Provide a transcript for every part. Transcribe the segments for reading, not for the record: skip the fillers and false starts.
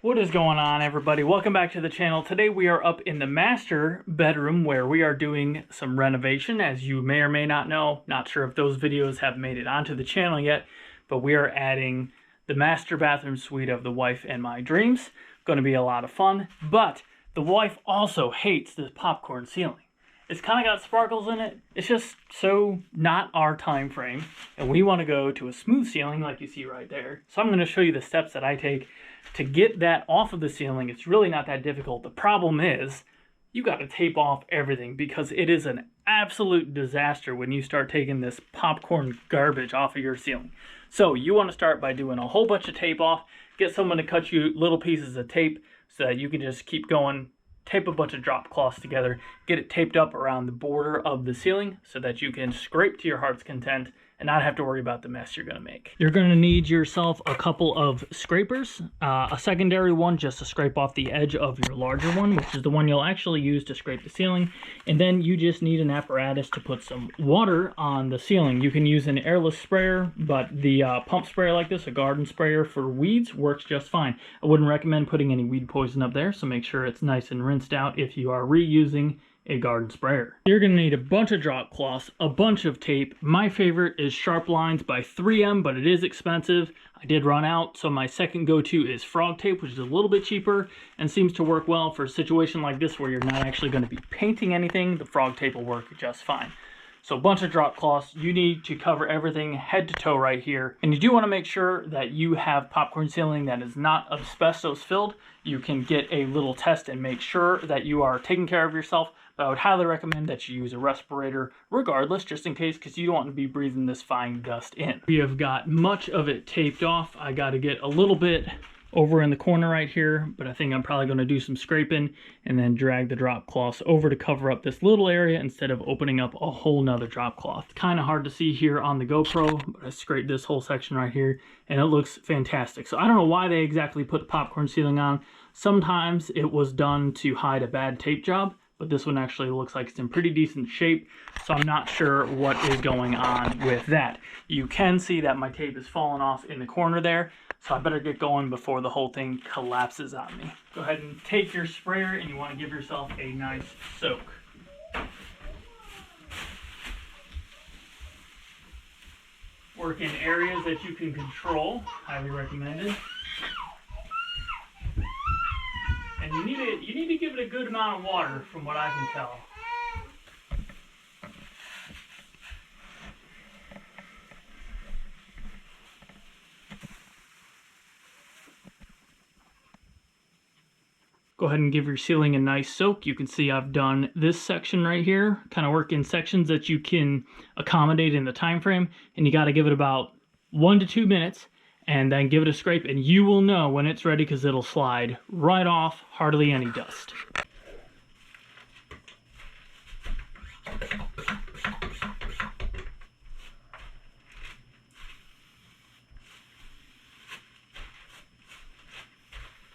What is going on, everybody? Welcome back to the channel. Today we are up in the master bedroom where we are doing some renovation. As you may or may not know, not sure if those videos have made it onto the channel yet, but we are adding the master bathroom suite of the wife and my dreams. Going to be a lot of fun, but the wife also hates this popcorn ceiling. It's kind of got sparkles in it. It's just so not our time frame, and we want to go to a smooth ceiling like you see right there. So I'm going to show you the steps that I take to get that off of the ceiling. It's really not that difficult. The problem is you got to tape off everything because it is an absolute disaster when you start taking this popcorn garbage off of your ceiling. So you want to start by doing a whole bunch of tape off. Get someone to cut you little pieces of tape so that you can just keep going. Tape a bunch of drop cloths together, get it taped up around the border of the ceiling so that you can scrape to your heart's content and not have to worry about the mess you're going to make. You're going to need yourself a couple of scrapers, a secondary one just to scrape off the edge of your larger one, which is the one you'll actually use to scrape the ceiling. And then you just need an apparatus to put some water on the ceiling. You can use an airless sprayer, but the pump sprayer like this, a garden sprayer for weeds, works just fine. I wouldn't recommend putting any weed poison up there, so make sure it's nice and rinsed out if you are reusing a garden sprayer. You're going to need a bunch of drop cloths, a bunch of tape. My favorite is Sharp Lines by 3M, but it is expensive. I did run out, so my second go-to is frog tape, which is a little bit cheaper and seems to work well for a situation like this where you're not actually going to be painting anything. The frog tape will work just fine. So a bunch of drop cloths. You need to cover everything head to toe right here. And you do want to make sure that you have popcorn ceiling that is not asbestos filled. You can get a little test and make sure that you are taking care of yourself. But I would highly recommend that you use a respirator regardless, just in case, because you don't want to be breathing this fine dust in. We have got much of it taped off. I got to get a little bit over in the corner right here, but I think I'm probably going to do some scraping and then drag the drop cloths over to cover up this little area instead of opening up a whole nother drop cloth. It's kind of hard to see here on the GoPro, but I scraped this whole section right here and it looks fantastic. So I don't know why they exactly put the popcorn ceiling on. Sometimes it was done to hide a bad tape job, but this one actually looks like it's in pretty decent shape, so I'm not sure what is going on with that. You can see that my tape is falling off in the corner there, so I better get going before the whole thing collapses on me. Go ahead and take your sprayer and you want to give yourself a nice soak. Work in areas that you can control, highly recommended. And you need to give it a good amount of water from what I can tell. Go ahead and give your ceiling a nice soak. You can see I've done this section right here, kind of work in sections that you can accommodate in the time frame, and you got to give it about 1 to 2 minutes. And then give it a scrape and you will know when it's ready because it'll slide right off, hardly any dust.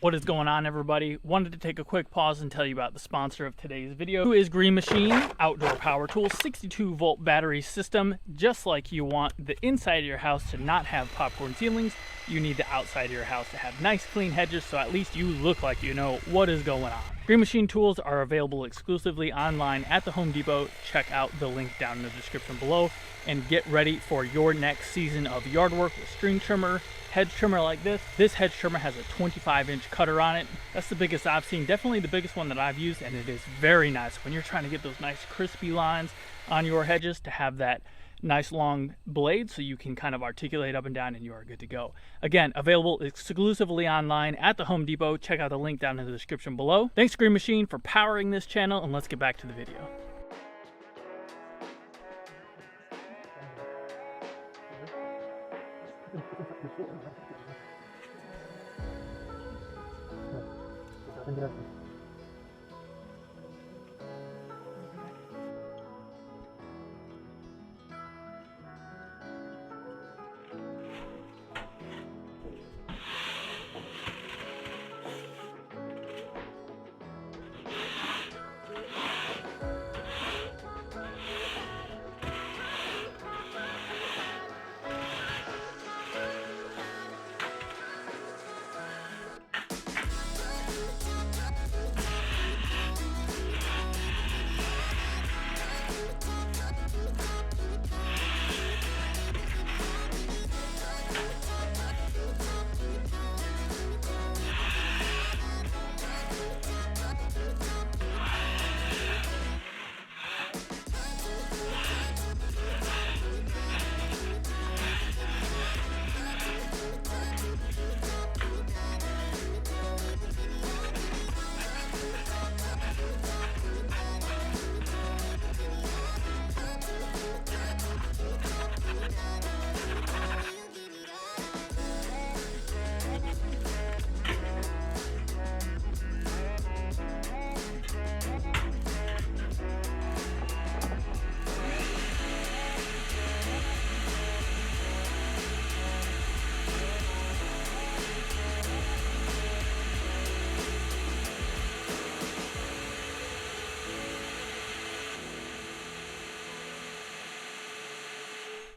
What is going on, everybody? Wanted to take a quick pause and tell you about the sponsor of today's video, who is Green Machine Outdoor Power Tools 62-volt battery system. Just like you want the inside of your house to not have popcorn ceilings, you need the outside of your house to have nice clean hedges so at least you look like you know what is going on. Green Machine tools are available exclusively online at the Home Depot. Check out the link down in the description below and get ready for your next season of yard work with string trimmer, hedge trimmer like this. This hedge trimmer has a 25-inch cutter on it. That's the biggest I've seen, definitely the biggest one that I've used, and it is very nice when you're trying to get those nice crispy lines on your hedges to have that nice long blade so you can kind of articulate up and down and you are good to go. Again, available exclusively online at the Home Depot. Check out the link down in the description below. Thanks Green Machine for powering this channel, and let's get back to the video.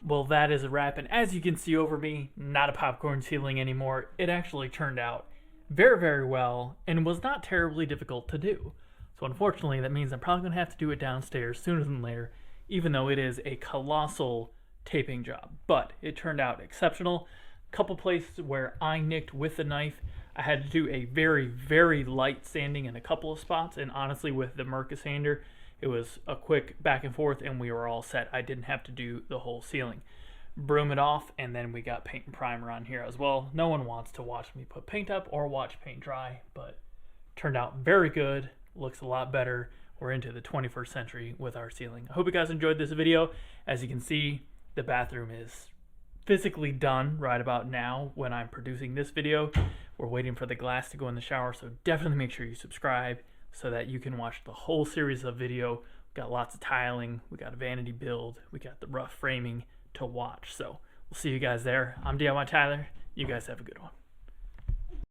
Well, that is a wrap, and as you can see over me, not a popcorn ceiling anymore. It actually turned out very, very well and was not terribly difficult to do. So unfortunately, that means I'm probably going to have to do it downstairs sooner than later, even though it is a colossal taping job. But it turned out exceptional. A couple places where I nicked with the knife, I had to do a very, very light sanding in a couple of spots, and honestly with the Mirka sander, it was a quick back and forth and we were all set. I didn't have to do the whole ceiling. Broom it off, and then we got paint and primer on here as well. No one wants to watch me put paint up or watch paint dry, but turned out very good. Looks a lot better. We're into the 21st century with our ceiling. I hope you guys enjoyed this video. As you can see, the bathroom is physically done right about now when I'm producing this video. We're waiting for the glass to go in the shower, so definitely make sure you subscribe so that you can watch the whole series of video. We got lots of tiling, we got a vanity build, we got the rough framing to watch. So we'll see you guys there. I'm DIY Tyler. You guys have a good one.